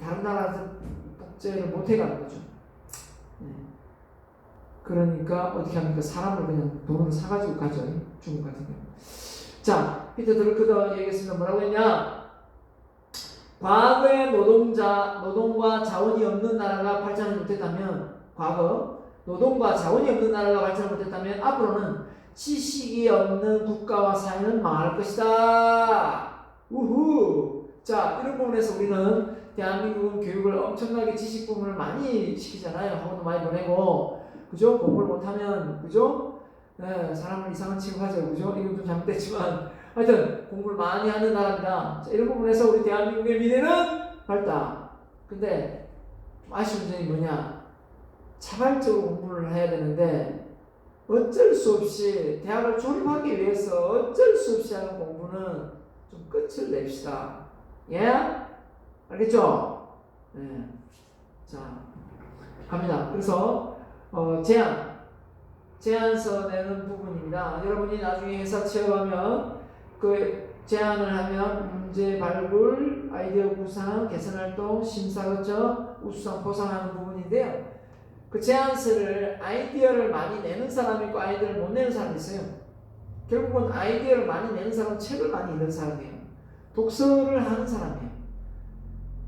다른 나라 복제를 못 해가는 거죠. 네. 그러니까 어떻게 합니까? 사람을 그냥 돈으로 사가지고 가죠. 중국 같은 경우. 자, 피터 드루크더 얘기했습니다. 뭐라고 했냐? 과거의 노동과 자원이 없는 나라가 발전을 못했다면, 과거 노동과 자원이 없는 나라가 발전을 못했다면 앞으로는 지식이 없는 국가와 사회는 망할 것이다. 우후. 자, 이런 부분에서 우리는 대한민국은 교육을 엄청나게 지식 부분을 많이 시키잖아요. 학원도 많이 보내고, 그죠? 공부를 못하면, 그죠? 네, 사람을 이상한 취급하죠. 그죠? 이건 좀 잘못됐지만, 하여튼, 공부를 많이 하는 나라입니다. 자, 이런 부분에서 우리 대한민국의 미래는 밝다. 근데, 좀 아쉬운 점이 뭐냐? 자발적으로 공부를 해야 되는데, 어쩔 수 없이, 대학을 졸업하기 위해서 어쩔 수 없이 하는 공부는 좀 끝을 냅시다. 예? 알겠죠? 네. 자, 갑니다. 그래서, 제안서 내는 부분입니다. 여러분이 나중에 회사 취업하면 그 제안을 하면 문제 발굴, 아이디어 구상, 개선활동, 심사거쳐, 우수상 포상하는 부분인데요. 그 제안서를 아이디어를 많이 내는 사람이 있고 아이디어를 못 내는 사람이 있어요. 결국은 아이디어를 많이 내는 사람은 책을 많이 읽는 사람이에요. 독서를 하는 사람이에요.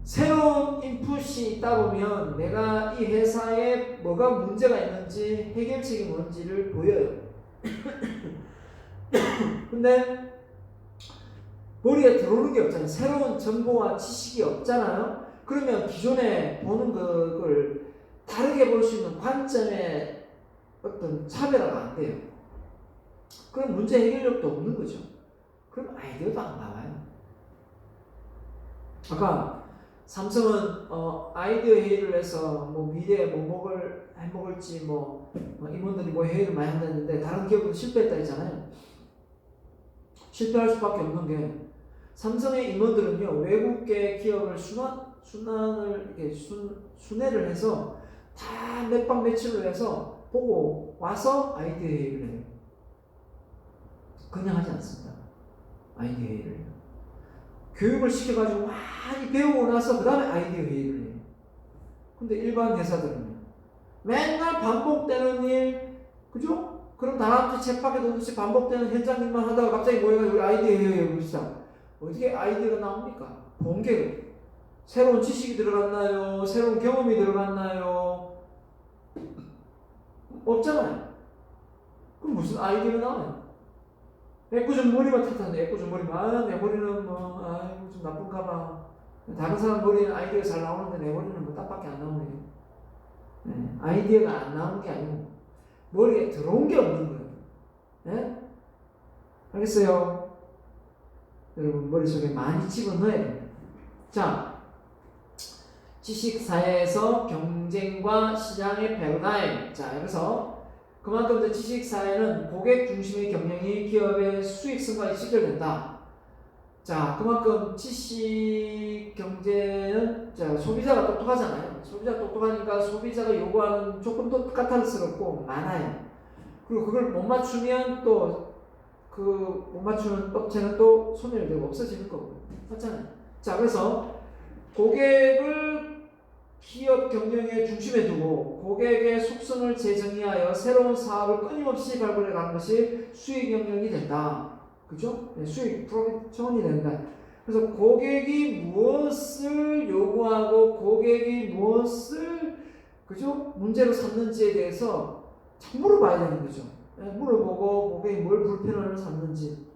새로운 인풋이 있다 보면 내가 이 회사에 뭐가 문제가 있는지 해결책이 뭔지를 보여요. 근데 머리에 들어오는 게 없잖아요. 새로운 정보와 지식이 없잖아요. 그러면 기존에 보는 그걸 다르게 볼 수 있는 관점의 어떤 차별화가 안 돼요. 그럼 문제 해결력도 없는 거죠. 그럼 아이디어도 안 나와요. 아까 삼성은 아이디어 회의를 해서 뭐 미래에 뭐 해먹을지 임원들이 뭐 회의를 많이 한다는데 다른 기업은 실패했다 했잖아요. 실패할 수밖에 없는 게 삼성의 임원들은요 외국계 기업을 순환을 이렇게 순회를 해서 다 몇 박 며칠을 해서 보고 와서 아이디어 회의를 해요. 그냥 하지 않습니다. 아이디어 회의를 해요. 교육을 시켜가지고 많이 배우고 나서 그 다음에 아이디어 회의를 해요. 근데 일반 회사들은요 맨날 반복되는 일, 그죠? 그럼 다람쥐 쳇바퀴 돌듯이 반복되는 현장 일만 하다가 갑자기 모여가지고 우리 아이디어 회의를 시작. 어떻게 아이디어가 나옵니까? 번개로. 새로운 지식이 들어갔나요? 새로운 경험이 들어갔나요? 없잖아요. 그럼 무슨 아이디어가 나와요? 애꿎은 머리만 탓하는데 애꿎은 머리만 내 머리는 좀 나쁜가봐. 다른 사람 머리는 아이디어가 잘 나오는데 내 머리는 뭐 딱밖에 안 나오네요. 네, 아이디어가 안 나오는 게 아니고 머리에 들어온 게 없는 거예요. 네? 알겠어요? 여러분 머릿속에 많이 집어넣어야 됩니다. 자, 지식사회에서 경쟁과 시장의 패러다임. 자, 그래서 그만큼 지식사회는 고객 중심의 경영이 기업의 수익성과 직결된다. 자, 그만큼 지식 경제는 소비자가 똑똑하잖아요. 소비자가 똑똑하니까 소비자가 요구하는 조건도 까탈스럽고 많아요. 그리고 그걸 못 맞추면 또 그 못 맞추는 업체는 또 소멸되고 없어지는 거고. 맞잖아요. 자, 그래서 고객을 기업 경영의 중심에 두고 고객의 속성을 재정의하여 새로운 사업을 끊임없이 발굴해 가는 것이 수익 영역이 된다. 그죠? 네, 수익 프로젝션이 된다. 그래서 고객이 무엇을 요구하고 고객이 무엇을 그죠? 문제로 삼는지에 대해서 참 물어봐야 되는 거죠. 네, 물어보고 고객이 뭘 불편을 삼는지.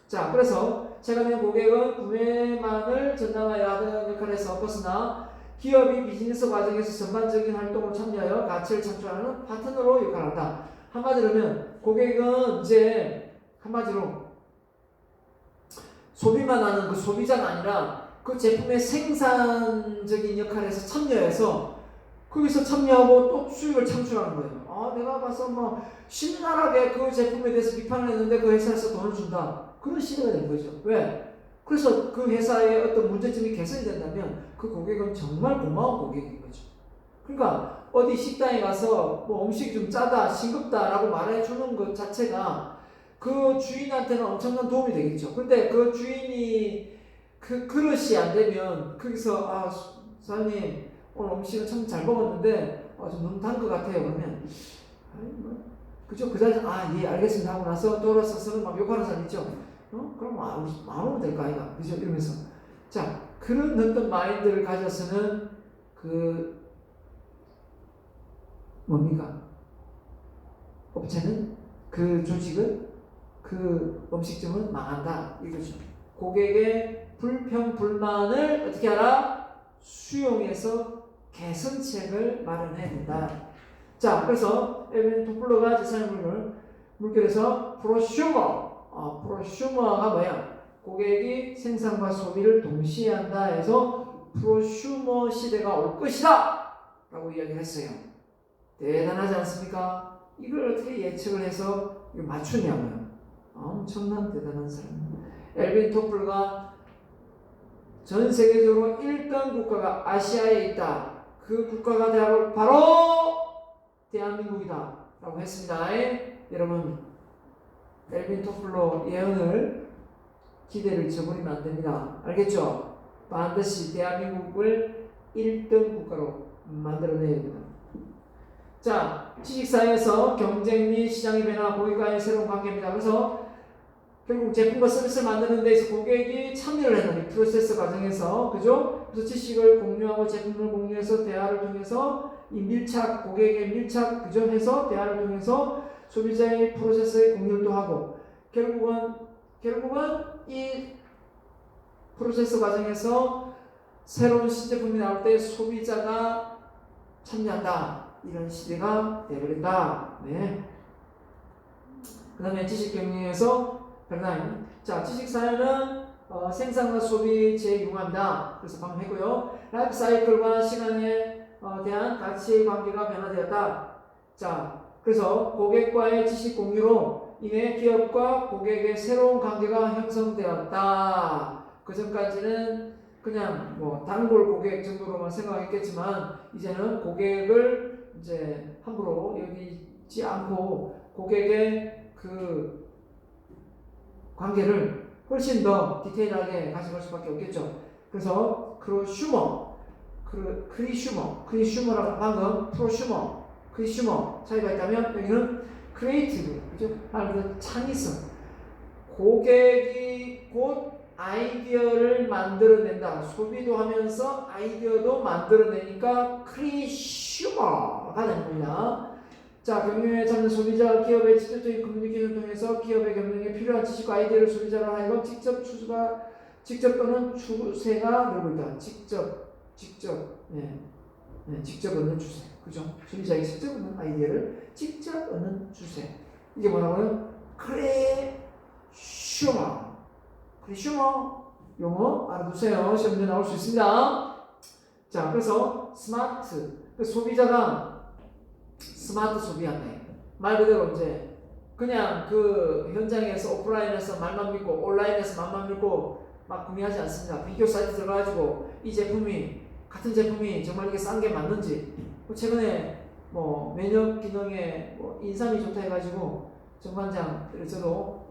자, 그래서 최근에 고객은 구매만을 전담하여 하는 역할에서 엎었으나 기업이 비즈니스 과정에서 전반적인 활동을 참여하여 가치를 창출하는 파트너로 역할한다. 한마디로는 고객은 이제 한마디로 소비만 하는 그 소비자가 아니라 그 제품의 생산적인 역할에서 참여해서 거기서 참여하고 또 수익을 창출하는 거예요. 내가 가서 신랄하게 그 제품에 대해서 비판을 했는데 그 회사에서 돈을 준다. 그런 시대가 된 거죠. 왜? 그래서 그 회사의 어떤 문제점이 개선이 된다면 그 고객은 정말 고마운 고객인 거죠. 그러니까 어디 식당에 가서 음식이 좀 짜다, 싱겁다라고 말해주는 것 자체가 그 주인한테는 엄청난 도움이 되겠죠. 근데 그 주인이 그 그릇이 안 되면 거기서 사장님 오늘 음식은 참 잘 먹었는데 좀 너무 단 것 같아요. 그러면 아니 뭐 그죠? 그 자리에 예 알겠습니다 하고 나서 돌아서서는 막 욕하는 사람 있죠. 그럼 우리 마음은 될까 아이가 그죠? 이러면서 자 그런 어떤 마인드를 가져서는 그 뭡니까? 업체는 그 조직은 그 음식점은 망한다 이거죠. 고객의 불평 불만을 어떻게 하라? 수용해서 개선책을 마련해야 된다. 자, 그래서 에빈 토플러가 재산의 물결에서 프로슈머가 뭐야? 고객이 생산과 소비를 동시에 한다 해서 프로슈머 시대가 올 것이다 라고 이야기를 했어요. 대단하지 않습니까? 이걸 어떻게 예측을 해서 맞추냐고요. 엄청난 대단한 사람. 엘빈 토플러가 전 세계적으로 1등 국가가 아시아에 있다. 그 국가가 바로 대한민국이다 라고 했습니다. 여러분 엘빈 토플러 예언을 기대를 저버리면 안 됩니다. 알겠죠? 반드시 대한민국을 1등 국가로 만들어내야 됩니다. 자, 지식사회에서 경쟁 및 시장의 변화, 고객과의 새로운 관계입니다. 그래서 결국 제품과 서비스를 만드는 데 있어서 고객이 참여를 했는 이 프로세스 과정에서, 그죠? 그래서 지식을 공유하고 제품을 공유해서 대화를 통해서 이 밀착, 고객의 밀착, 그죠? 해서 대화를 통해서 소비자의 프로세스의 공유도 하고, 결국은 이 프로세스 과정에서 새로운 신제품이 나올 때 소비자가 참여한다. 이런 시대가 되어버린다. 네. 그 다음에 지식경영에서 paradigm. 자, 지식사회는 생산과 소비 제6화입니다. 그래서 방금 했고요. 라이프 사이클과 시간에 대한 가치의 관계가 변화되었다. 자, 그래서 고객과의 지식 공유로 인해 기업과 고객의 새로운 관계가 형성되었다. 그 전까지는 그냥 뭐 단골 고객 정도로만 생각했겠지만 이제는 고객을 이제 함부로 여기지 않고 고객의 그 관계를 훨씬 더 디테일하게 가져갈 수밖에 없겠죠. 그래서 크리슈머라고 방금 크리슈머 차이가 있다면 여기는 크리에이티브, 그죠? 창의성. 고객이 곧 아이디어를 만들어낸다. 소비도 하면서 아이디어도 만들어내니까 크리슈머가 되는 겁니다. 자, 경영에 참는 소비자, 기업의 직접적인 커뮤니케이션을 통해서 기업의 경영에 필요한 지식과 아이디어를 소비자로 하여금 직접 또는 추세가 늘고 있다. 직접 얻는 추세. 그죠? 소비자에게 직접 얻는 아이디어를 직접 얻는 추세. 이게 뭐라고요? 크리슈머 용어 알아두세요. 시험에 나올 수 있습니다. 자, 그래서 스마트. 소비자가 스마트 소비하네. 말 그대로 이제 그냥 그 현장에서 오프라인에서 말만 믿고 온라인에서 말만 믿고 막 구매하지 않습니다. 비교 사이트 들어가지고 이 제품이 같은 제품이 정말 이게 싼 게 맞는지. 최근에 뭐 면역 기능에 뭐 인삼이 좋다 해가지고 정관장을 저도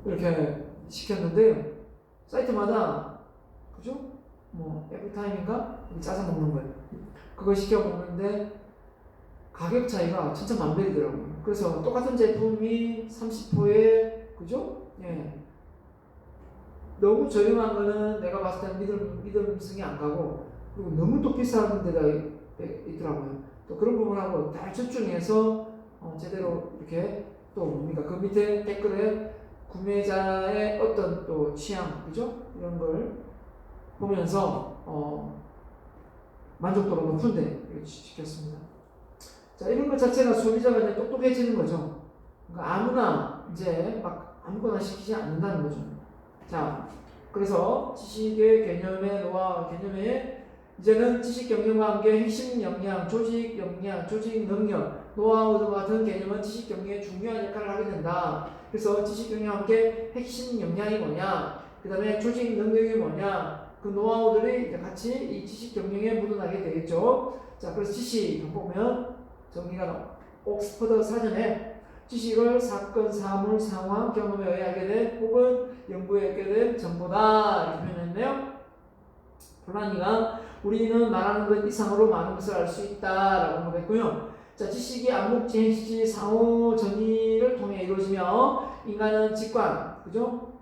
이렇게 시켰는데요. 사이트마다 그죠? 뭐 에브타임인가 짜서 먹는 거예요. 그거 시켜 먹는데 가격 차이가 천차만별이더라고요. 그래서 똑같은 제품이 30호에 그죠? 예. 너무 저렴한 거는 내가 봤을 때는 믿음성이 안 가고 그리고 너무 또 비싼 데가 있더라고요. 또 그런 부분하고 다 집중해서 제대로 이렇게 또 뭡니까? 그 밑에 댓글에 구매자의 어떤 또 취향, 그죠? 이런 걸 보면서 만족도가 높은데 이렇게 시켰습니다. 자, 이런 것 자체가 소비자가 이제 똑똑해지는 거죠. 그러니까 아무나 이제 막 아무거나 시키지 않는다는 거죠. 자, 그래서 지식의 개념의 노화 개념에 이제는 지식 경영과 함께 핵심 역량, 조직 역량, 조직 능력, 노하우 같은 개념은 지식 경영에 중요한 역할을 하게 된다. 그래서 지식 경영과 함께 핵심 역량이 뭐냐, 그 다음에 조직 능력이 뭐냐, 그 노하우들이 이제 같이 이 지식 경영에 묻어나게 되겠죠. 자, 그래서 지식 보면 정리가 옥스퍼드 사전에 지식을 사건, 사물, 상황, 경험에 의하게 된 혹은 연구에 의하게 된 정보다 이렇게 표현했네요. 플라니가 우리는 말하는 것 이상으로 많은 것을 알 수 있다라고 언급했고요. 자, 지식이 암묵지, 행식지, 상호 전이를 통해 이루어지며 인간은 직관, 그죠?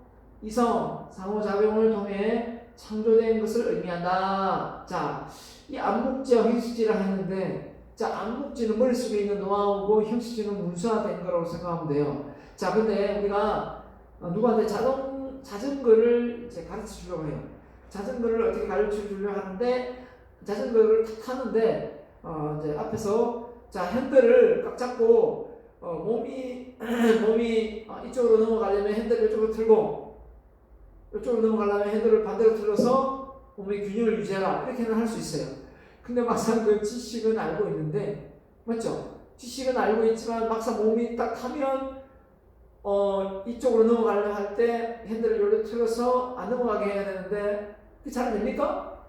이성, 상호작용을 통해 창조된 것을 의미한다. 자, 이 암묵지와 형식지를 하는데, 자, 암묵지는 머릿속에 있는 노하우고 형식지는 문서화된 거라고 생각하면 돼요. 자, 근데 우리가 누구한테 자전거를 이제 가르쳐 주려고 해요. 자전거를 어떻게 가르쳐 주려고 하는데, 자전거를 탁 타는데, 이제 앞에서 자, 핸들을 꽉 잡고, 몸이 이쪽으로 넘어가려면 핸들을 이쪽으로 틀고, 이쪽으로 넘어가려면 핸들을 반대로 틀어서 몸의 균형을 유지해라. 이렇게는 할 수 있어요. 근데 막상 그 지식은 알고 있는데, 맞죠? 지식은 알고 있지만 막상 몸이 딱 하면, 이쪽으로 넘어가려고 할 때 핸들을 여기로 틀어서 안 넘어가게 해야 되는데, 그게 잘 됩니까?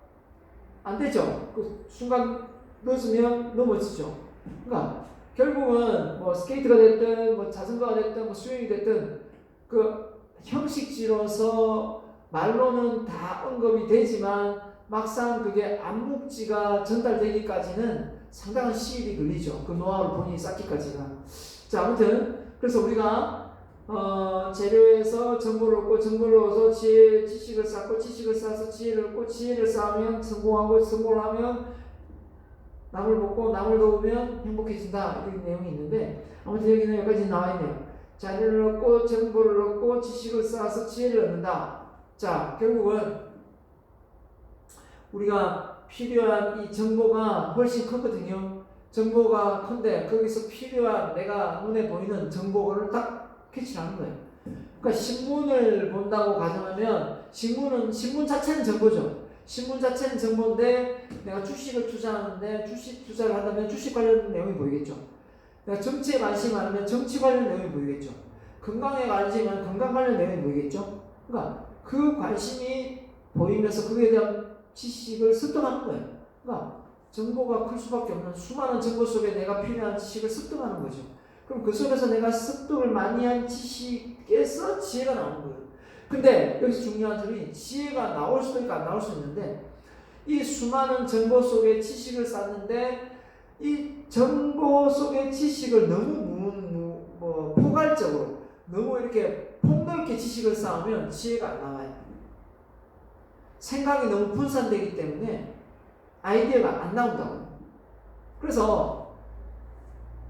안 되죠? 그 순간 넣었으면 넘어지죠. 그러니까 결국은 뭐 스케이트가 됐든 뭐 자전거가 됐든 뭐 스윙이 됐든 그 형식지로서 말로는 다 언급이 되지만 막상 그게 암묵지가 전달되기까지는 상당한 시일이 걸리죠. 그 노하우를 본인이 쌓기까지가. 자, 아무튼 그래서 우리가 재료에서 정보를 얻고 정보를 얻어서 지식을 쌓고 지식을 쌓아서 지혜를 얻고 지혜를 쌓으면 성공하고 성공을 하면 남을 먹고 남을 도우면 행복해진다. 이런 내용이 있는데 아무튼 여기는 여기까지 나와 있네요. 자료를 얻고 정보를 얻고 지식을 쌓아서 지혜를 얻는다. 자, 결국은 우리가 필요한 이 정보가 훨씬 크거든요. 정보가 큰데 거기서 필요한 내가 눈에 보이는 정보를 딱 캐치하는 거예요. 그러니까 신문을 본다고 가정하면 신문 자체는 정보죠. 신문 자체는 정보인데 내가 주식을 투자하는데 주식 투자를 한다면 주식 관련 내용이 보이겠죠. 내가 정치에 관심이 많으면 정치 관련 내용이 보이겠죠. 건강에 관심이면 건강 관련 내용이 보이겠죠. 그러니까 그 관심이 보이면서 그에 대한 지식을 습득하는 거예요. 그러니까 정보가 클 수밖에 없는 수많은 정보 속에 내가 필요한 지식을 습득하는 거죠. 그럼 그 속에서 내가 습득을 많이 한 지식에서 지혜가 나오는 거예요. 근데 여기서 중요한 점이 지혜가 나올 수도 있고 안 나올 수 있는데 이 수많은 정보 속에 지식을 쌓는데 이 정보 속의 지식을 너무 포괄적으로 너무 이렇게 폭넓게 지식을 쌓으면 지혜가 안 나와요. 생각이 너무 분산되기 때문에 아이디어가 안 나온다고요. 그래서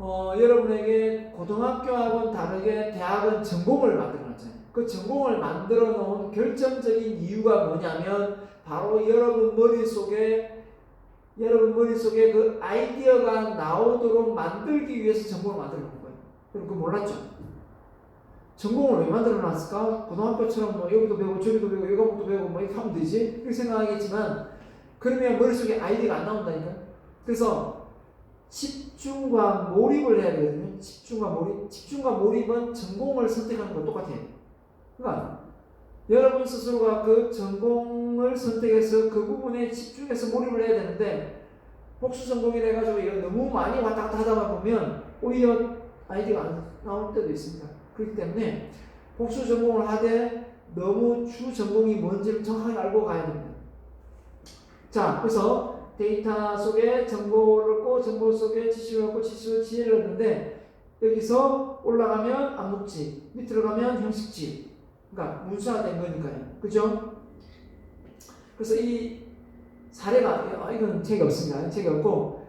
여러분에게 고등학교하고는 다르게 대학은 전공을 만들어놨잖아요. 그 전공을 만들어 놓은 결정적인 이유가 뭐냐면 바로 여러분 머릿속에 그 아이디어가 나오도록 만들기 위해서 전공을 만들어 놓은 거예요. 그럼 그거 몰랐죠? 전공을 왜 만들어 놨을까? 고등학교처럼 뭐 여기도 배우고 저기도 배우고 여기도 배우고 뭐 이렇게 하면 되지? 이렇게 생각하겠지만 그러면 머릿속에 아이디어가 안 나온다니까. 그래서 집중과 몰입을 해야 되거든요. 집중과 몰입은 전공을 선택하는 거 똑같아요. 그러니까 여러분 스스로가 그 전공을 선택해서 그 부분에 집중해서 몰입을 해야 되는데 복수 전공이 돼가지고 이거 너무 많이 왔다 갔다 하다 보면 오히려 아이디어가 안 나올 때도 있습니다. 그렇기 때문에 복수 전공을 하되 너무 주 전공이 뭔지를 정확하게 알고 가야 됩니다. 자, 그래서 데이터 속에 정보를 얻고 정보 속에 지식을 얻고 지식을 지혜를 얻는데 여기서 올라가면 암묵지, 밑으로 가면 형식지. 그러니까 문서화된 거니까요. 그죠? 그래서 이 사례가 이건 책이 없습니다. 책이 없고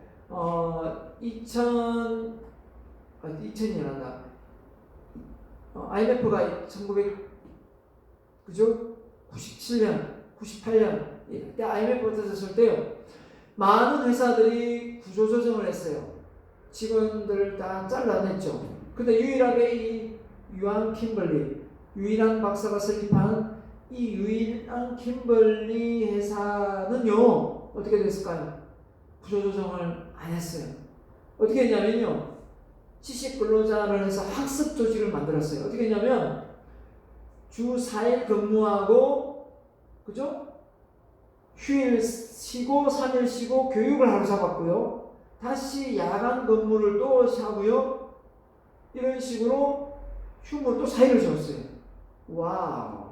2000년이란다. IMF가 1997년, 98년 이때 IMF가 터졌을 때요. 많은 회사들이 구조조정을 했어요. 직원들을 다 잘라냈죠. 근데 유일하게 이 유일한 박사가 설립한 이 유일한 킴벌리 회사는요 어떻게 됐을까요? 구조조정을 안 했어요. 어떻게 했냐면요 지식 근로자를 해서 학습 조직을 만들었어요. 어떻게 했냐면 주 4일 근무하고 그죠? 휴일 쉬고 3일 쉬고 교육을 하루 잡았고요. 다시 야간 근무를 또 하고요. 이런 식으로 휴무를 또 4일을 줬어요. 와우.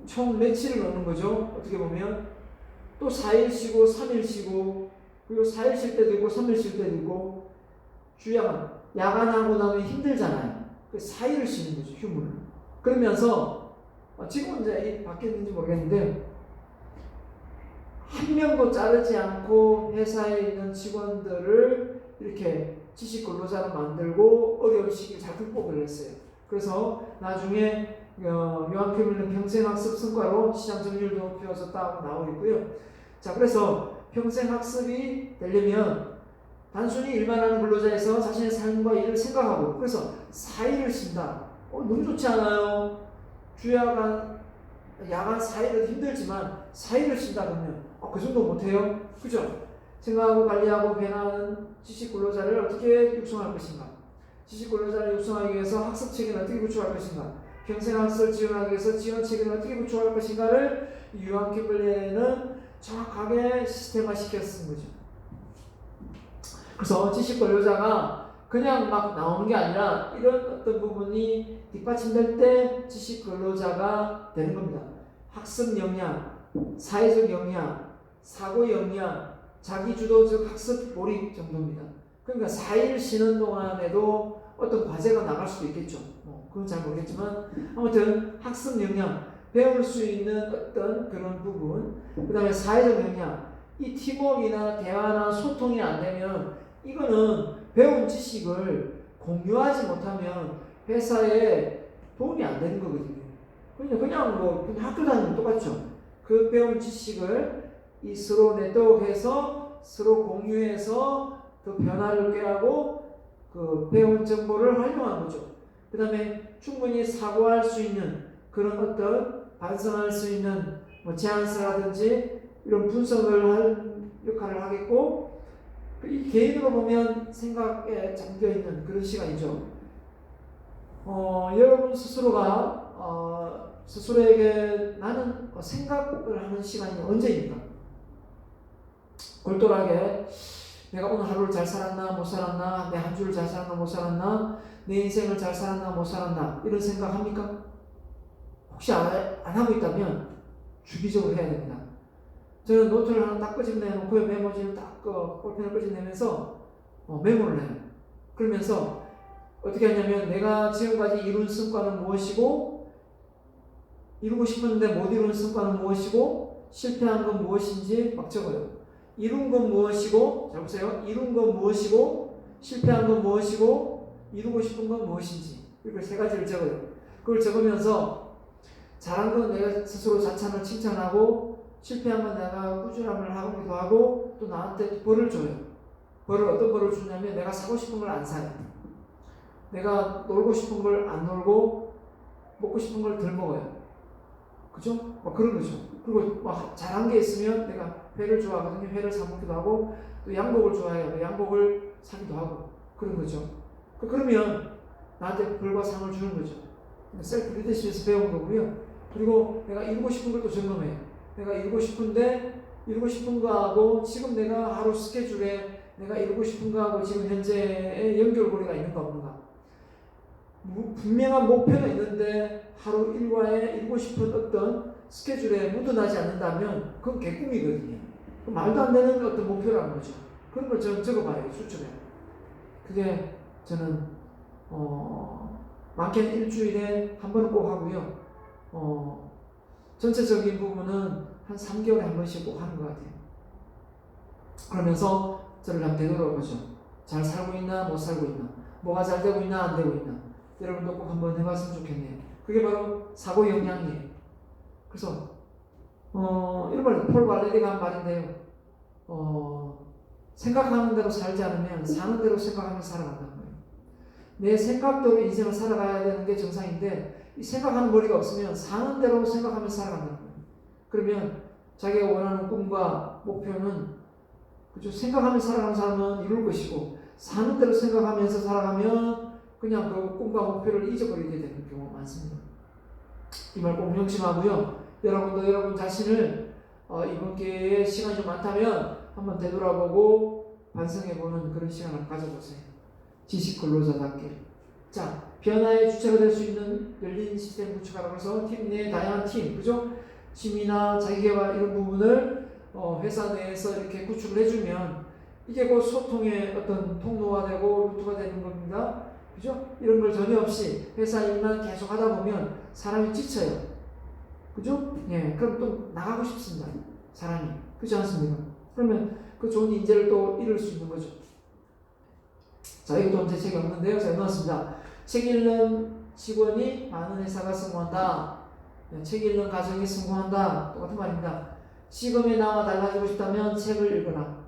총 며칠을 넣는 거죠? 어떻게 보면 또 4일 쉬고 3일 쉬고 그리고 4일 쉴 때도 있고 3일 쉴 때도 있고 주야간 야간하고 나면 힘들잖아요. 그래서 4일을 쉬는 거죠. 휴무를. 그러면서 지금은 이제 바뀌었는지 모르겠는데 한 명도 자르지 않고 회사에 있는 직원들을 이렇게 지식 근로자로 만들고 어려운 시기를 잘 극복을 했어요. 그래서 나중에 요한케밀은 평생학습 성과로 시장 점유율도 높여졌다고 나오고 있고요. 자, 그래서 평생학습이 되려면 단순히 일만 하는 근로자에서 자신의 삶과 일을 생각하고 그래서 4일을 쉰다. 너무 좋지 않아요? 주야간 야간 4일은 힘들지만 4일을 쉰다 그러면 그 정도 못해요? 그죠? 생각하고 관리하고 변화하는 지식 근로자를 어떻게 육성할 것인가? 지식 근로자를 육성하기 위해서 학습 체계는 어떻게 구축할 것인가? 평생학습을 지원하기 위해서 지원 체계는 어떻게 구축할 것인가를 유한 캠블레는 정확하게 시스템화 시켰은 거죠. 그래서 지식 근로자가 그냥 막 나오는 게 아니라 이런 어떤 부분이 뒷받침될 때 지식 근로자가 되는 겁니다. 학습 역량, 사회적 역량, 사고 역량, 자기주도적 학습 몰입 정도입니다. 그러니까 4일 쉬는 동안에도 어떤 과제가 나갈 수도 있겠죠. 그건 잘 모르겠지만 아무튼 학습 역량, 배울 수 있는 어떤 그런 부분, 그 다음에 사회적 역량, 이 팀워크나 대화나 소통이 안 되면 이거는 배운 지식을 공유하지 못하면 회사에 도움이 안 되는 거거든요. 그냥 학교 다니면 똑같죠. 그 배운 지식을 이 서로 네트워크해서 서로 공유해서 그 변화를 꾀하고 그 배운 정보를 활용하는 거죠. 그 다음에 충분히 사고할 수 있는 그런 어떤 반성할 수 있는 제안서라든지 이런 분석을 할 역할을 하겠고 이 개인으로 보면 생각에 잠겨있는 그런 시간이죠. 여러분 스스로에게 나는 생각을 하는 시간이 언제입니까? 골똘하게 내가 오늘 하루를 잘 살았나 못 살았나, 내 한 주를 잘 살았나 못 살았나, 내 인생을 잘 살았나 못 살았나 이런 생각 합니까? 혹시 안 하고 있다면 주기적으로 해야 됩니다. 저는 노트를 하나 딱 끄집내놓고 메모지를 딱 볼펜을 끄집내면서 메모를 해요. 그러면서 어떻게 하냐면 내가 지금까지 이룬 성과는 무엇이고 이루고 싶었는데 못 이룬 성과는 무엇이고 실패한 건 무엇인지 막 적어요. 이룬 건 무엇이고, 잘 보세요. 이룬 건 무엇이고, 실패한 건 무엇이고, 이루고 싶은 건 무엇인지. 이걸 세 가지를 적어요. 그걸 적으면서 잘한 건 내가 스스로 자찬을 칭찬하고, 실패한 건 내가 꾸준함을 하기도 하고, 또 나한테 벌을 줘요. 어떤 벌을 주냐면 내가 사고 싶은 걸 안 사요. 내가 놀고 싶은 걸 안 놀고, 먹고 싶은 걸 덜 먹어요. 그죠? 그런 거죠. 그리고 잘한 게 있으면 내가 회를 좋아하거든요. 회를 사 먹기도 하고 또 양복을 좋아해요. 양복을 사기도 하고 그런 거죠. 그러면 나한테 벌과 상을 주는 거죠. 셀프 리더십에서 배운 거고요. 그리고 내가 이루고 싶은 걸 또 점검해요. 내가 이루고 싶은데 이루고 싶은 거하고 지금 내가 하루 스케줄에 내가 이루고 싶은 거하고 지금 현재의 연결고리가 있는가 없는가. 분명한 목표는 있는데 하루 일과에 이루고 싶은 어떤 스케줄에 묻어나지 않는다면 그건 개꿈이거든요. 말도 안 되는 어떤 목표라는 거죠. 그런 걸 저는 적어봐요. 수첩에. 그게 저는 많게는 일주일에 한 번은 꼭 하고요. 전체적인 부분은 한 3개월에 한 번씩 꼭 하는 것 같아요. 그러면서 저를 한번 되돌아보죠. 잘 살고 있나 못 살고 있나, 뭐가 잘 되고 있나 안 되고 있나. 여러분도 꼭 한번 해봤으면 좋겠네요. 그게 바로 사고 역량이에요. 그래서 이런 말 폴 발레리가 한 말인데요. 생각하는 대로 살지 않으면 사는 대로 생각하며 살아간다는 거예요. 내 생각대로 인생을 살아가야 되는 게 정상인데 이 생각하는 머리가 없으면 사는 대로 생각하며 살아간다는 거예요. 그러면 자기가 원하는 꿈과 목표는 그죠? 생각하며 살아가는 사람은 이룰 것이고 사는 대로 생각하면서 살아가면 그냥 그 꿈과 목표를 잊어버리게 되는 경우가 많습니다. 이 말 꼭 명심하고요. 여러분도 여러분 자신을 이번 기회에 시간이 좀 많다면 한번 되돌아보고 반성해보는 그런 시간을 가져보세요. 지식 근로자답게. 자, 변화의 주체가 될 수 있는 열린 시스템 구축하라고 해서 팀 내 다양한 팀, 그죠? 취미나 자기개발 이런 부분을 회사 내에서 이렇게 구축을 해주면 이게 곧 소통의 어떤 통로가 되고 루트가 되는 겁니다. 그죠? 이런 걸 전혀 없이 회사 일만 계속 하다 보면 사람이 지쳐요. 그죠? 예, 그럼 또 나가고 싶습니다. 사람이. 그렇지 않습니까? 그러면 그 좋은 인재를 또 잃을 수 있는 거죠. 자, 이것도 제 책이 없는데요. 제가 넣었습니다. 책 읽는 직원이 많은 회사가 성공한다. 책 읽는 가정이 성공한다. 똑같은 말입니다. 시험에 나와 달라지고 싶다면 책을 읽어라.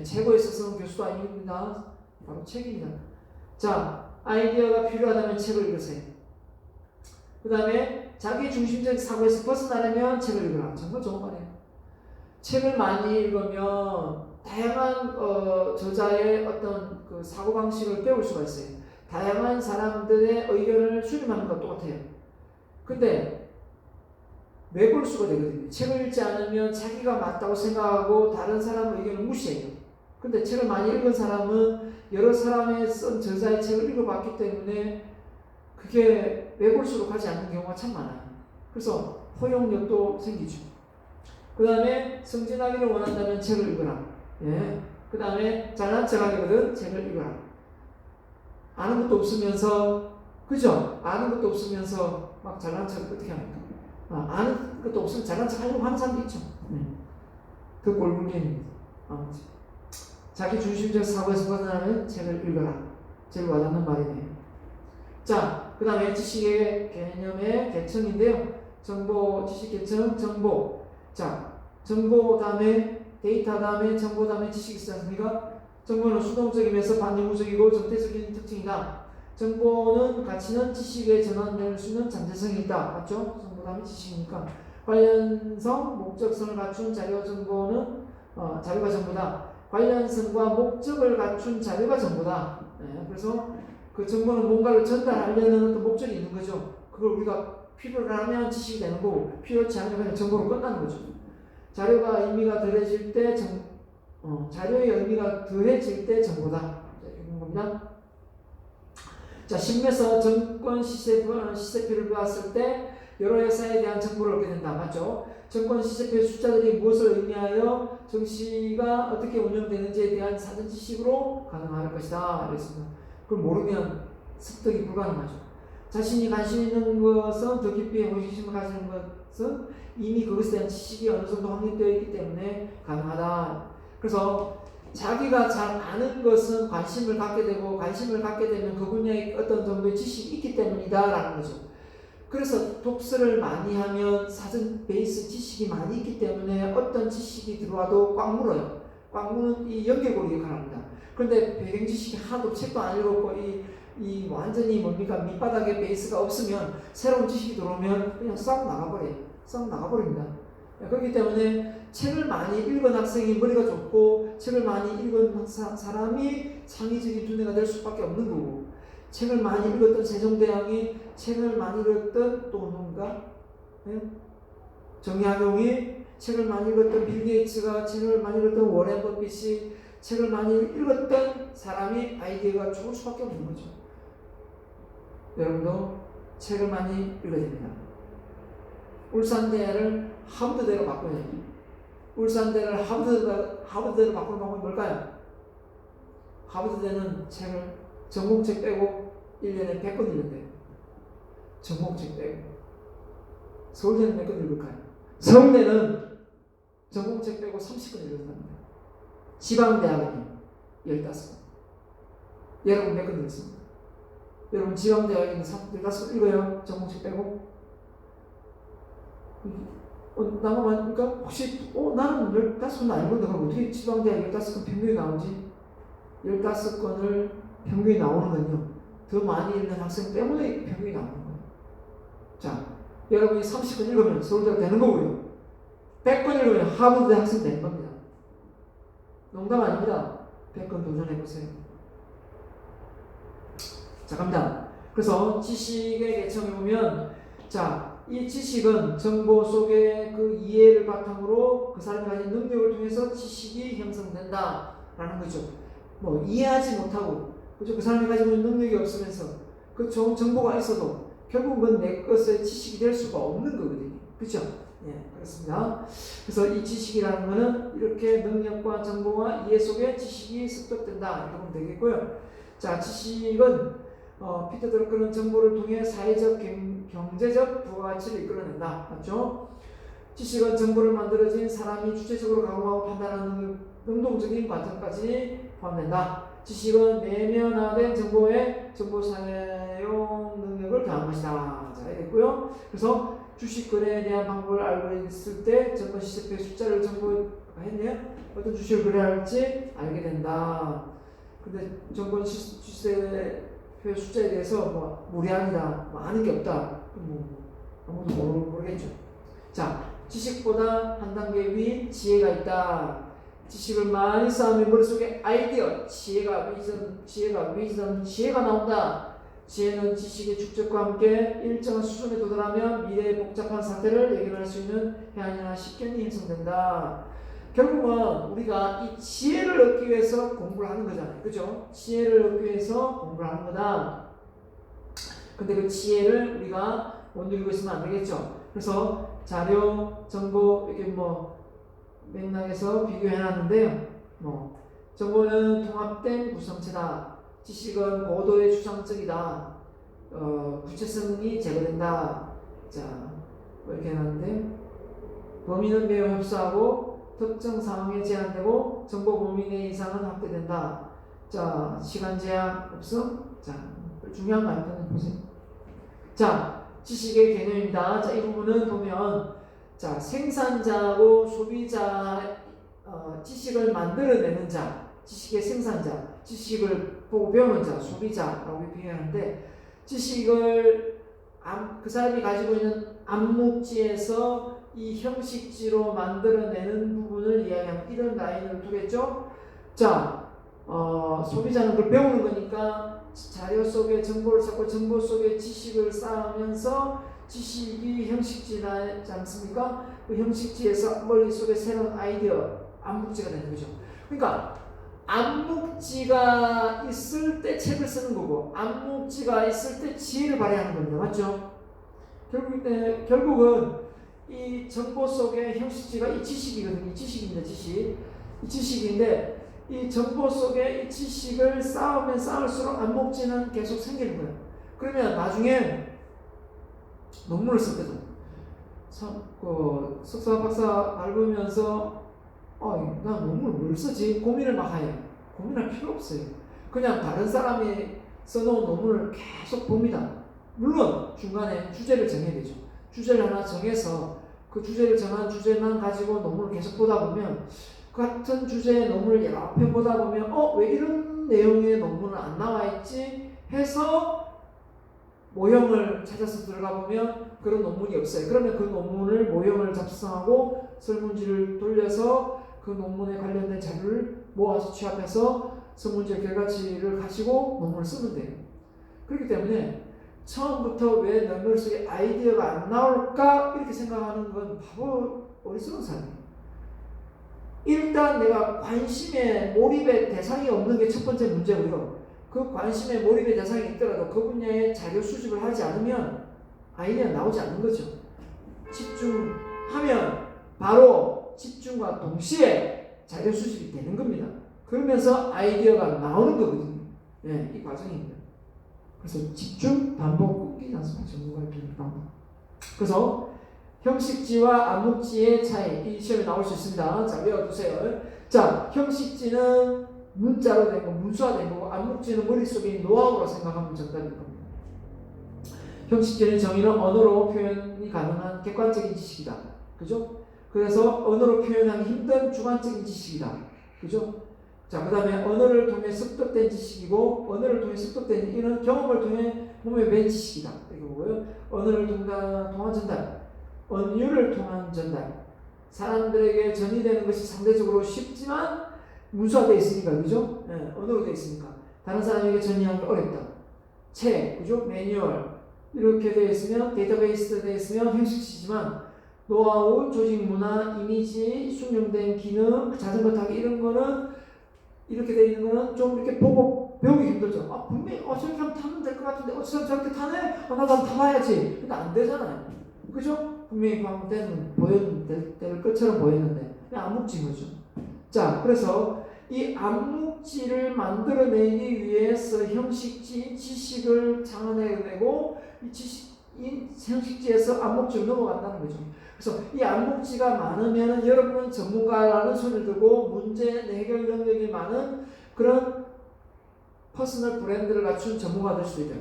책에 있어서는 교수도 아닙니다. 바로 책입니다. 자, 아이디어가 필요하다면 책을 읽으세요. 그 다음에 자기 중심적 사고에서 벗어나려면 책을 읽어라. 정말 좋은 말이에요. 책을 많이 읽으면 다양한 저자의 어떤 그 사고방식을 배울 수가 있어요. 다양한 사람들의 의견을 수렴하는 것 똑같아요. 근데 매골수가 되거든요. 책을 읽지 않으면 자기가 맞다고 생각하고 다른 사람의 의견을 무시해요. 근데 책을 많이 읽은 사람은 여러 사람의 쓴 저자의 책을 읽어봤기 때문에 그게 매골수로 가지 않는 경우가 참 많아요. 그래서 포용력도 생기죠. 그 다음에 승진하기를 원한다면 책을 읽어라. 예. 그 다음에 잘난 척 하기거든 책을 읽어라. 아는 것도 없으면서, 그죠? 아는 것도 없으면서 막 잘난 척 어떻게 합니까? 아는 것도 없으면 잘난 척 하려고 하는 사람도 있죠. 그 꼴불견입니다. 자기 중심적 사고에서 벗어나면 책을 읽어라. 제일 와닿는 말이네요. 자, 그 다음에 지식의 개념의 계층인데요. 정보, 지식 계층, 정보. 자, 정보 다음에 데이터 다음에 정보 다음에 지식이 있지 않습니까? 정보는 수동적이면서 반영구적이고 정태적인 특징이다. 정보는 가치는 지식에 전환될 수 있는 잠재성이 있다. 맞죠? 정보 다음에 지식이니까. 관련성, 목적성을 갖춘 자료 정보는 자료가 정보다. 관련성과 목적을 갖춘 자료가 정보다. 네, 그래서 그 정보는 뭔가를 전달하려는 어떤 목적이 있는 거죠. 그걸 우리가 필요로 하면 지식이 되는 거고 필요치 않으면 그냥 정보로 끝나는 거죠. 자료가 의미가 더해질 때 자료의 의미가 더해질 때 정보다. 이런 겁니다. 자, 신문에서 정권 시세표를 보았을 때 여러 회사에 대한 정보를 얻게 된다. 맞죠? 정권 시세표의 숫자들이 무엇을 의미하여 정시가 어떻게 운영되는지에 대한 사전 지식으로 가능할 것이다. 그랬습니다. 그걸 모르면 습득이 불가능하죠. 자신이 관심 있는 것은 더 깊이 호기심을 가지는 것은 이미 그것에 대한 지식이 어느 정도 확립되어 있기 때문에 가능하다. 그래서 자기가 잘 아는 것은 관심을 갖게 되고 관심을 갖게 되면 그 분야에 어떤 정도의 지식이 있기 때문이다 라는 거죠. 그래서 독서를 많이 하면 사전 베이스 지식이 많이 있기 때문에 어떤 지식이 들어와도 꽉 물어요. 꽉 무는 이 연결고리 역할을 합니다. 그런데 배경 지식이 하나도 책도 안 읽었고 이 완전히 뭡니까 밑바닥에 베이스가 없으면 새로운 지식이 들어오면 그냥 싹 나가버려요. 싹 나가버립니다. 그렇기 때문에 책을 많이 읽은 학생이 머리가 좁고 책을 많이 읽은 사람이 창의적인 두뇌가 될 수밖에 없는 거고 책을 많이 읽었던 세종대왕이 책을 많이 읽었던 또 누군가 정약용이 책을 많이 읽었던 빌 게이츠가 책을 많이 읽었던 워렌 버핏이 책을 많이 읽었던 사람이 아이디어가 좋을 수밖에 없는 거죠. 여러분도 책을 많이 읽어야 됩니다. 울산대를 하버드대로 바꿔야 돼요. 울산대를 하버드대로 바꾸는 방법이 뭘까요? 하버드대는 책을 전공책 빼고 1년에 100권 읽는대요. 전공책 빼고. 서울대는 몇 권 읽을까요? 서울대는 전공책 빼고 30권 읽는답니다. 지방대학은요 15권. 여러분 몇 권 읽습니까? 여러분 지방대학에 있는 15권 읽어요? 전공책 빼고? 나만 그러니까 혹시 나는 15권 안 읽었는데 그럼 어떻게 지방대학 15권 평균이 나오지? 15권을 평균이 나오는 건요 더 많이 읽는 학생 때문에 평균이 나오는 거예요. 자, 여러분이 30권 읽으면 서울대가 되는 거고요 100권 읽으면 하버드 학생 되는 겁니다. 농담 아닙니다. 100권 도전해보세요. 자, 갑니다. 그래서 지식의 계층을 보면 자, 이 지식은 정보 속의 그 이해를 바탕으로 그 사람이 가진 능력을 통해서 지식이 형성된다 라는 거죠. 뭐 이해하지 못하고 그죠? 그 사람이 가지고 있는 능력이 없으면서 그 좋은 정보가 있어도 결국은 내 것의 지식이 될 수가 없는 거거든요. 그렇죠? 예, 그렇습니다. 그래서 이 지식이라는 것은 이렇게 능력과 정보와 이해 속에 지식이 습득된다 이렇게 보면 되겠고요. 자, 지식은 피터 드러크는 정보를 통해 사회적, 경제적 부가가치를 이끌어낸다. 맞죠? 지식은 정보를 만들어진 사람이 주체적으로 강화하고 판단하는 능동적인 과정까지 포함된다. 지식은 내면화된 정보에 정보 사용 능력을 더한 것이다. 자, 이랬고요. 그래서 주식 거래에 대한 방법을 알고 있을 때 정보 시세표의 숫자를 정보했네요. 어떤 주식을 거래할지 알게 된다. 근데 정보 시세표의 숫자에 대해서 뭐 무리합니다. 뭐 아는 게 없다. 아무도 모르겠죠. 자, 지식보다 한 단계 위 지혜가 있다. 지식을 많이 쌓으면 머릿속에 아이디어, 지혜가 나온다. 지혜는 지식의 축적과 함께 일정한 수준에 도달하면 미래의 복잡한 사태를 예견할 수 있는 해안이나 식견이 형성된다. 결국은 우리가 이 지혜를 얻기 위해서 공부를 하는 거잖아요. 그죠? 지혜를 얻기 위해서 공부를 하는 거다. 근데 그 지혜를 우리가 못 누리고 있으면 안 되겠죠. 그래서 자료, 정보, 이렇게 맥락에서 비교해 놨는데요. 정보는 통합된 구성체다. 지식은 고도의 추상적이다. 구체성이 제거된다. 자, 이렇게 해놨는데, 범위는 매우 협소하고 특정 상황에 제한되고 정보 범위 내 이상은 확대된다. 자, 시간 제한 없음. 자, 중요한 말씀을 보세요. 자, 지식의 개념입니다. 자, 이 부분은 보면, 자, 생산자하고 소비자, 지식을 만들어내는 자, 지식의 생산자, 지식을 보고 배우는 자, 소비자라고 비교하는데, 지식을 그 사람이 가지고 있는 암묵지에서 이 형식지로 만들어내는 부분을 이야기하면 이런 라인을 두겠죠. 자, 소비자는 그걸 배우는 거니까 자료 속에 정보를 쌓고 정보 속에 지식을 쌓으면서 지식이 형식지나지 않습니까? 그 형식지에서 머릿속에 새로운 아이디어, 암묵지가 되는 거죠. 그러니까 암묵지가 있을 때 책을 쓰는 거고 암묵지가 있을 때 지혜를 발휘하는 겁니다. 맞죠? 결국은 이 정보 속의 형식지가 이 지식이거든요. 이 지식입니다. 이 지식인데 이 정보 속에 이 지식을 쌓으면 쌓을수록 암묵지는 계속 생기는 거예요. 그러면 나중에 논문을 쓸 때도 석사 박사 밟으면서 나 논문을 뭘 쓰지? 고민을 막 해요. 고민할 필요 없어요. 그냥 다른 사람이 써놓은 논문을 계속 봅니다. 물론 중간에 주제를 정해야 되죠. 주제를 하나 정해서 그 주제를 정한 주제만 가지고 논문을 계속 보다 보면 같은 주제의 논문을 여러 편 보다 보면 왜 이런 내용의 논문은 안 나와 있지? 해서 모형을 찾아서 들어가 보면 그런 논문이 없어요. 그러면 그 논문을 모형을 작성하고 설문지를 돌려서 그 논문에 관련된 자료를 모아서 취합해서 설문지 결과치를 가지고 논문을 쓰면 돼요. 그렇기 때문에 처음부터 왜 내 머릿속에 아이디어가 안 나올까 이렇게 생각하는 건 바보 어리석은 사람이에요. 일단 내가 관심의 몰입의 대상이 없는 게 첫 번째 문제고요. 그 관심의 몰입의 대상이 있더라도 그 분야의 자료 수집을 하지 않으면 아이디어가 나오지 않는 거죠. 집중하면 바로 집중과 동시에 자료 수집이 되는 겁니다. 그러면서 아이디어가 나오는 거거든요. 네, 이 과정입니다. 그래서 집중, 반복, 끊기지 않습니다. 전문가의 비밀 방법. 그래서 형식지와 암묵지의 차이, 이 시험에 나올 수 있습니다. 자, 외워두세요. 자, 형식지는 문자로 된 거, 문수화된 거고, 암묵지는 머릿속에 있는 노하우로 생각하면 정답일 겁니다. 형식지의 정의는 언어로 표현이 가능한 객관적인 지식이다. 그죠? 그래서 언어로 표현하기 힘든 주관적인 지식이다. 그죠? 자, 그 다음에 언어를 통해 습득된 지식이고, 언어를 통해 습득된 이는 경험을 통해 몸에 밴 지식이다. 이거 보고요. 언어를 통한 전달, 언유를 통한 전달. 사람들에게 전이되는 것이 상대적으로 쉽지만 문서화되어 있으니까, 그죠? 네, 언어로 되어 있으니까. 다른 사람에게 전이하기 어렵다. 책, 그죠? 매뉴얼. 이렇게 되어 있으면, 데이터베이스 되어 있으면 형식지지만, 노하우, 조직 문화, 이미지, 숙련된 기능, 자전거 타기 이런 거는 이렇게 되어 있는 거는 좀 이렇게 보고 배우기 힘들죠. 분명히 저렇게 하면 타면 될 것 같은데 저 사람 저렇게 타네? 나도 한번 타봐야지. 근데 안 되잖아요. 그죠? 분명히 방금 될 것처럼 보였는데 그냥 암묵지인 거죠. 자, 그래서 이 암묵지를 만들어내기 위해서 형식지 지식을 창안해내고 이 형식지에서 암묵지로 넘어간다는 거죠. 그래서 이 암묵지가 많으면 여러분은 전문가라는 소리를 듣고 문제 해결 능력이 많은 그런 퍼스널 브랜드를 갖춘 전문가가 될 수도 있다.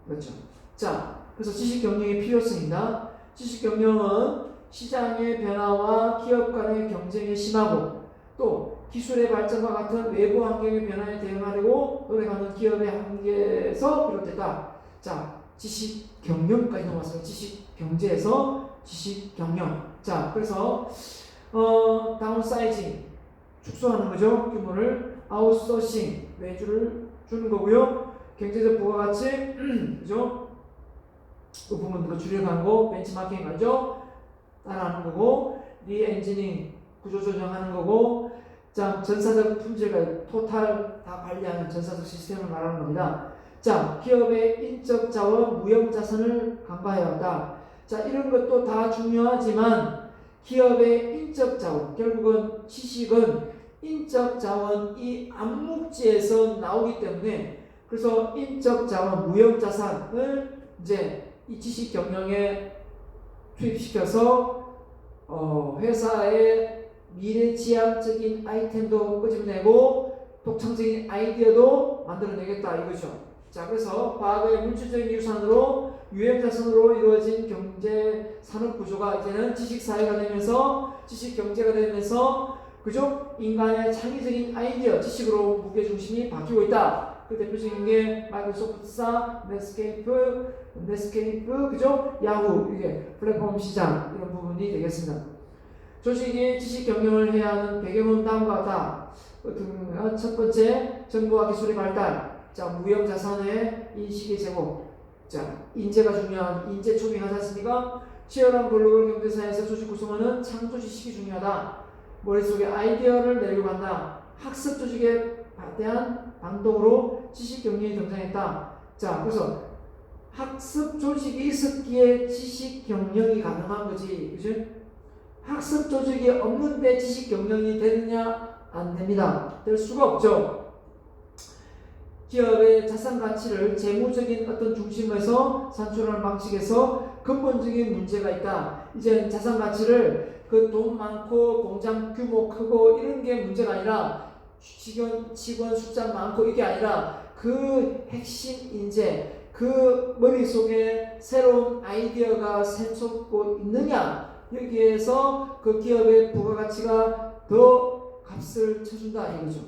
그렇죠. 자, 그래서 지식 경영의 필요성이다. 지식 경영은 시장의 변화와 기업 간의 경쟁이 심하고 또 기술의 발전과 같은 외부 환경의 변화에 대응하려고 노력하는 기업의 한계에서 비롯됐다. 자, 지식 경영까지 넘어왔어요. 지식 경제에서 지식 경영. 자, 그래서 다운사이징 축소하는 거죠. 규모를 아웃소싱 외주를 주는 거고요. 경제적 부가가치 그죠? 그 부분들로 줄여가는 거 벤치마킹 알죠? 따라하는 거고 리엔지닝 구조 조정하는 거고 자 전사적 품질과 토탈 다 관리하는 전사적 시스템을 말하는 겁니다. 자 기업의 인적 자원 무형 자산을 강화해야 한다. 자 이런 것도 다 중요하지만 기업의 인적 자원 결국은 지식은 인적 자원이 암묵지에서 나오기 때문에 그래서 인적 자원 무형 자산을 이제 이 지식 경영에 투입시켜서 회사의 미래지향적인 아이템도 끄집어내고 독창적인 아이디어도 만들어내겠다 이거죠. 자 그래서 과거의 물질적인 유산으로 유형자산으로 이루어진 경제 산업 구조가 이제는 지식사회가 되면서 지식경제가 되면서 그죠? 인간의 창의적인 아이디어 지식으로 무게중심이 바뀌고 있다. 그 대표적인 게 마이크로소프트사, 넷스케이프, 그죠? 야후 이게 플랫폼 시장 이런 부분이 되겠습니다. 조직이 지식 경영을 해야 하는 배경은 다음과 같다. 첫 번째, 정보와 기술의 발달. 자, 무형 자산의 인식의 제공. 자, 인재가 중요한 인재 초빙하지 않습니까? 치열한 글로벌 경제사에서 조직 구성원은 창조 지식이 중요하다. 머릿속에 아이디어를 내려고 한다. 학습 조직에 대한 방동으로 지식 경영이 등장했다. 자, 그래서 학습 조직이 있었기에 지식 경영이 가능한 거지, 그죠? 학습 조직이 없는데 지식 경영이 되느냐? 안 됩니다. 될 수가 없죠. 기업의 자산 가치를 재무적인 어떤 중심에서 산출하는 방식에서 근본적인 문제가 있다. 이제 자산 가치를 그 돈 많고 공장 규모 크고 이런 게 문제가 아니라 직원 숫자 많고 이게 아니라 그 핵심 인재 그 머릿속에 새로운 아이디어가 샘솟고 있느냐 여기에서 그 기업의 부가가치가 더 값을 쳐준다 이거죠.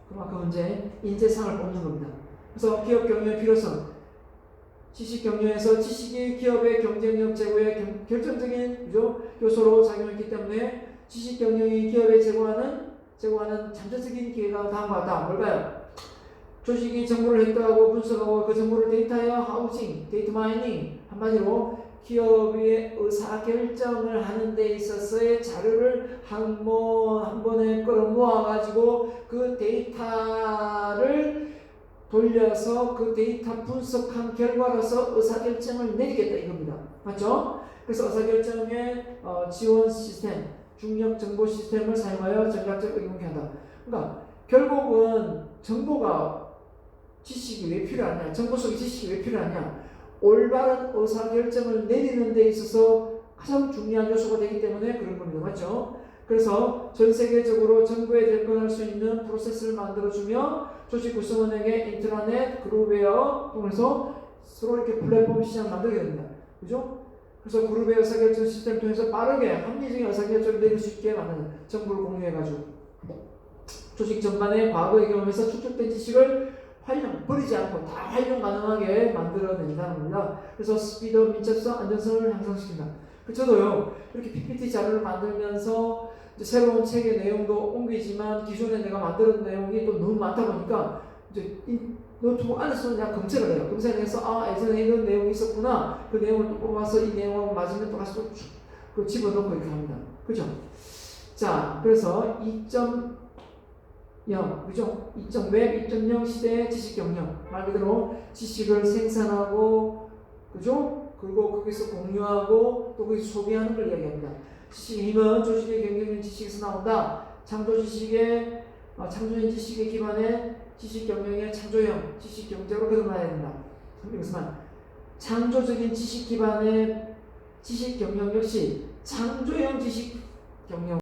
그만큼 이제 인재상을 뽑는 겁니다. 그래서 기업 경영의 필요성 지식 경영에서 지식이 기업의 경쟁력 제고에 결정적인 요소로 작용했기 때문에 지식 경영이 기업에 제공하는 잠재적인 기회가 다음과 같다. 뭘까요? 조직이 정보를 획득하고 분석하고 그 정보를 데이터화 하우징, 데이터 마이닝 한마디로 기업의 의사결정을 하는 데 있어서의 자료를 한 번에 끌어 모아가지고 그 데이터를 돌려서 그 데이터 분석한 결과로서 의사결정을 내리겠다 이겁니다. 맞죠? 그래서 의사결정의 지원 시스템, 중력 정보 시스템을 사용하여 전략적 의견을 한다. 그러니까 결국은 정보가 지식이 왜 필요하냐? 정보 속에 지식이 왜 필요하냐? 올바른 의사결정을 내리는 데 있어서 가장 중요한 요소가 되기 때문에 그런 겁니다. 맞죠? 그래서 전 세계적으로 정보에 접근할 수 있는 프로세스를 만들어주며 조직 구성원에게 인트라넷, 그룹웨어 통해서 서로 이렇게 플랫폼 시장을 만들게 됩니다. 그죠? 그래서 그룹의 의사결정 시스템을 통해서 빠르게 합리적인 의사결정을 내릴 수 있게 만드는 정보를 공유해가지고 조직 전반의 과거의 경험에서 축적된 지식을 버리지 않고 다 활용 가능하게 만들어낸다는 겁니다. 그래서 스피드, 민첩성, 안전성을 향상시킨다. 저도요 이렇게 PPT 자료를 만들면서 이제 새로운 책의 내용도 옮기지만 기존에 내가 만들었던 내용이 또 너무 많다 보니까 이제 이 노트북 안에서 그냥 검색을 해요. 검색을 해서 예전에 이런 내용이 있었구나. 그 내용을 또 뽑아서 이 내용하고 맞으면 또 다시 또 집어넣고 이렇게 합니다. 그죠? 자, 그래서 2.0 그죠? 2.웹, 2.0 시대의 지식 경영 말 그대로 지식을 생산하고 그죠? 그리고 거기서 공유하고 또 거기서 소비하는 걸 이야기합니다. 지식의 힘은 조직의 경쟁력 지식에서 나온다. 창조 지식의 창조적인 지식에 기반해 지식 경영의 창조형 지식 경제로 거듭나야 된다. 여기서만 창조적인 지식 기반의 지식 경영 역시 창조형 지식 경영